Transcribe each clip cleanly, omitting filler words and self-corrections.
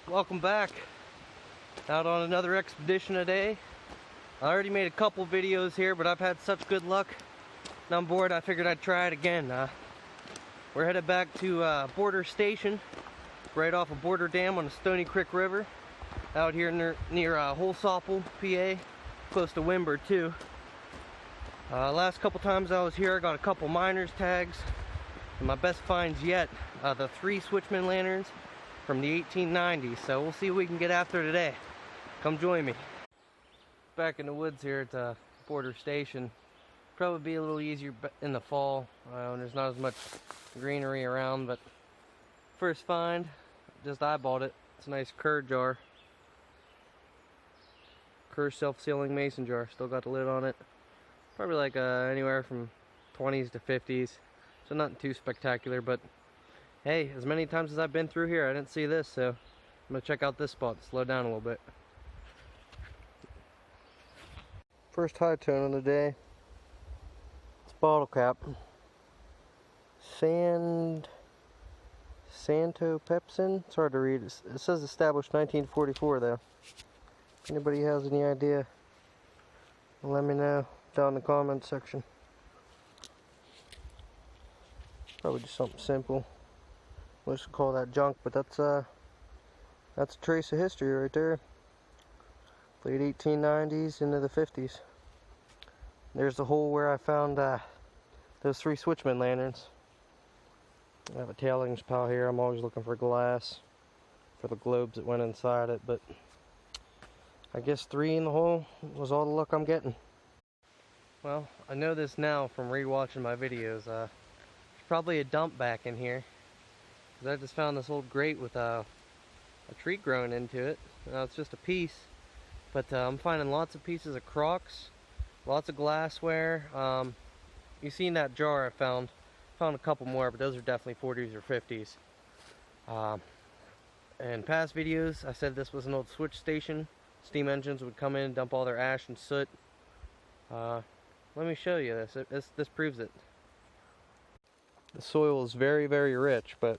Welcome back. Out on another expedition today. I already made a couple videos here, but I've had such good luck and I'm bored. I figured I'd try it again. We're headed back to Border Station, right off of Border Dam on the Stony Creek River, out here near Holsapple, PA, close to Wimber too. Last couple times I was here, I got a couple miners tags, and my best finds yet, the 3 Switchman lanterns from the 1890s. So we'll see what we can get after today. Come join me. Back in the woods here at Border Station. Probably be a little easier in the fall when there's not as much greenery around, but first find, just eyeballed it. It's a nice Kerr jar. Kerr self-sealing mason jar. Still got the lid on it. Probably like anywhere from 20s to 50s. So nothing too spectacular, but hey, as many times as I've been through here, I didn't see this, so I'm gonna check out this spot, slow down a little bit. First high tone of the day. It's bottle cap. Santo Pepsin. It's hard to read. It says established 1944 though. If anybody has any idea, let me know down in the comments section. Probably just something simple. Let's call that junk, but that's a trace of history right there. Late 1890s into the 50s. There's the hole where I found those 3 Switchman lanterns. I have a tailings pile here. I'm always looking for glass for the globes that went inside it, but I guess 3 in the hole was all the luck I'm getting. Well, I know this now from rewatching my videos. There's probably a dump back in here. I just found this old grate with a tree growing into it. Now it's just a piece, but I'm finding lots of pieces of crocks, lots of glassware. You've seen that jar I found. Found a couple more, but those are definitely 40s or 50s. In past videos, I said this was an old switch station. Steam engines would come in and dump all their ash and soot. Let me show you this. This proves it. The soil is very, very rich, but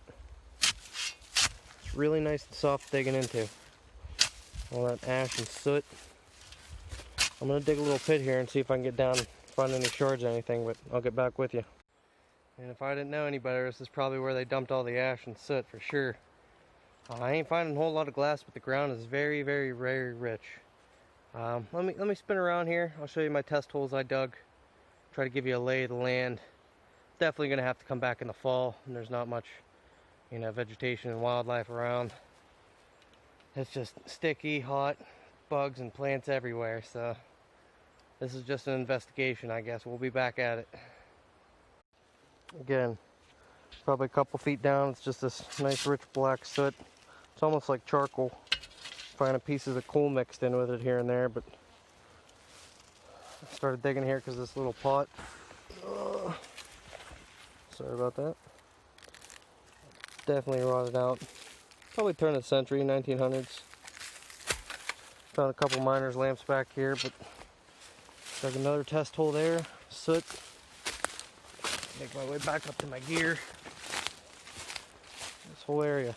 it's really nice and soft digging into. All that ash and soot. I'm going to dig a little pit here and see if I can get down and find any shards or anything, but I'll get back with you. And if I didn't know any better, this is probably where they dumped all the ash and soot for sure. I ain't finding a whole lot of glass, but the ground is very, very, very rich. Let me spin around here. I'll show you my test holes I dug. Try to give you a lay of the land. Definitely gonna have to come back in the fall, and there's not much, vegetation and wildlife around. It's just sticky, hot, bugs and plants everywhere. So this is just an investigation, I guess. We'll be back at it. Again, probably a couple feet down. It's just this nice rich black soot. It's almost like charcoal. Finding pieces of coal mixed in with it here and there, but I started digging here because this little pot. Sorry about that. Definitely rotted out. Probably turn of the century, 1900s. Found a couple miners' lamps back here, but dug another test hole there. Soot. Make my way back up to my gear. This whole area.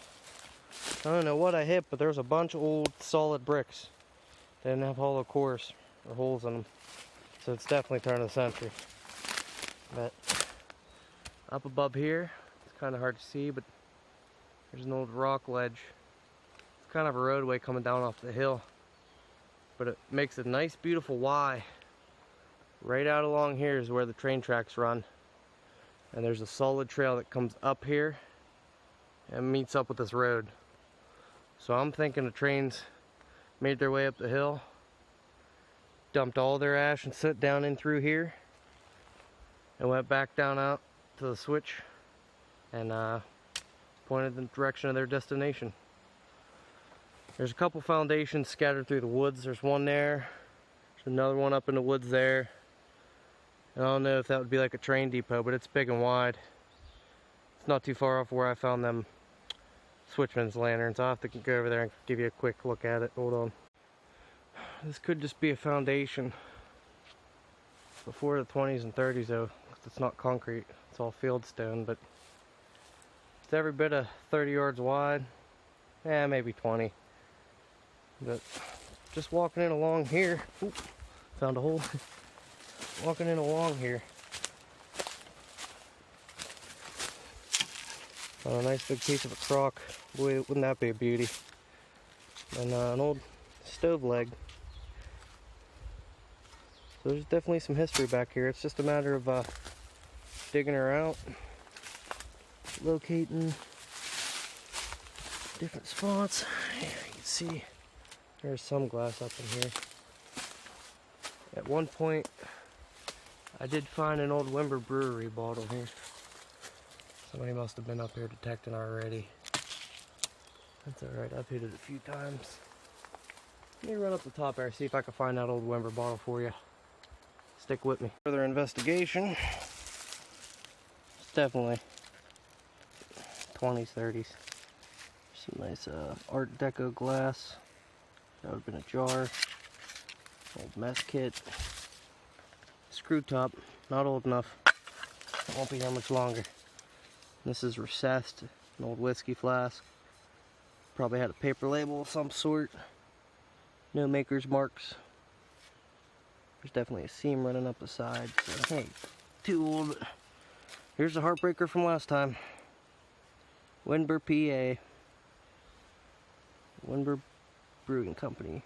I don't know what I hit, but there's a bunch of old solid bricks. They didn't have hollow cores or holes in them. So it's definitely turn of the century. But up above here, it's kind of hard to see, but there's an old rock ledge. It's kind of a roadway coming down off the hill, but it makes a nice beautiful Y. Right out along here is where the train tracks run, and there's a solid trail that comes up here and meets up with this road. So I'm thinking the trains made their way up the hill, dumped all their ash and soot down in through here, and went back down out to the switch and pointed in the direction of their destination. There's a couple foundations scattered through the woods. There's one there. There's another one up in the woods there. I don't know if that would be like a train depot, but it's big and wide. It's not too far off where I found them Switchman's lanterns. I'll have to go over there and give you a quick look at it. Hold on. This could just be a foundation before the 20s and 30s though. It's not concrete. It's all fieldstone, but it's every bit of 30 yards wide. Yeah, maybe 20. But just walking in along here, oop, found a hole. Walking in along here, found a nice big piece of a crock. Boy, wouldn't that be a beauty? And an old stove leg. So there's definitely some history back here. It's just a matter of digging her out, locating different spots. Yeah, you can see there's some glass up in here. At one point, I did find an old Wimber Brewery bottle here. Somebody must have been up here detecting already. That's alright, I've hit it a few times. Let me run up the top there, see if I can find that old Wimber bottle for you. Stick with me. Further investigation. It's definitely 20s, 30s. Some nice Art Deco glass. That would have been a jar. Old mess kit. Screw top. Not old enough. Won't be here much longer. This is recessed. An old whiskey flask. Probably had a paper label of some sort. No maker's marks. There's definitely a seam running up the side. So, hey, too old. Here's the heartbreaker from last time. Wimber, PA. Wimber Brewing Company.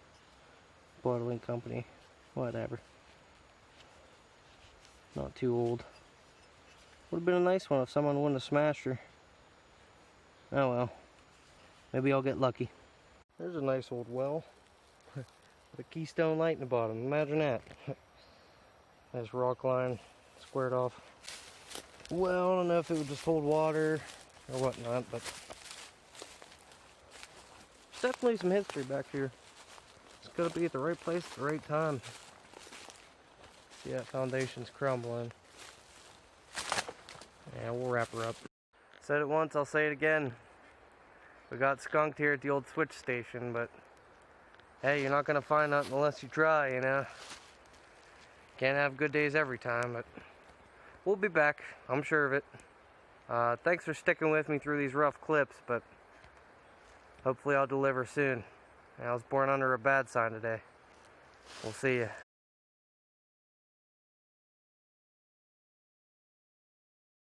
Bottling Company. Whatever. Not too old. Would have been a nice one if someone wouldn't have smashed her. Oh well. Maybe I'll get lucky. There's a nice old well. With a Keystone light in the bottom. Imagine that. Nice rock line squared off. Well, I don't know if it would just hold water or whatnot, but there's definitely some history back here. It's gotta be at the right place at the right time. See, that foundation's crumbling. Yeah, we'll wrap her up. Said it once, I'll say it again. We got skunked here at the old switch station, but hey, you're not gonna find nothing unless you try, you know. Can't have good days every time, but we'll be back, I'm sure of it. Thanks for sticking with me through these rough clips, but hopefully I'll deliver soon. I was born under a bad sign today. We'll see ya.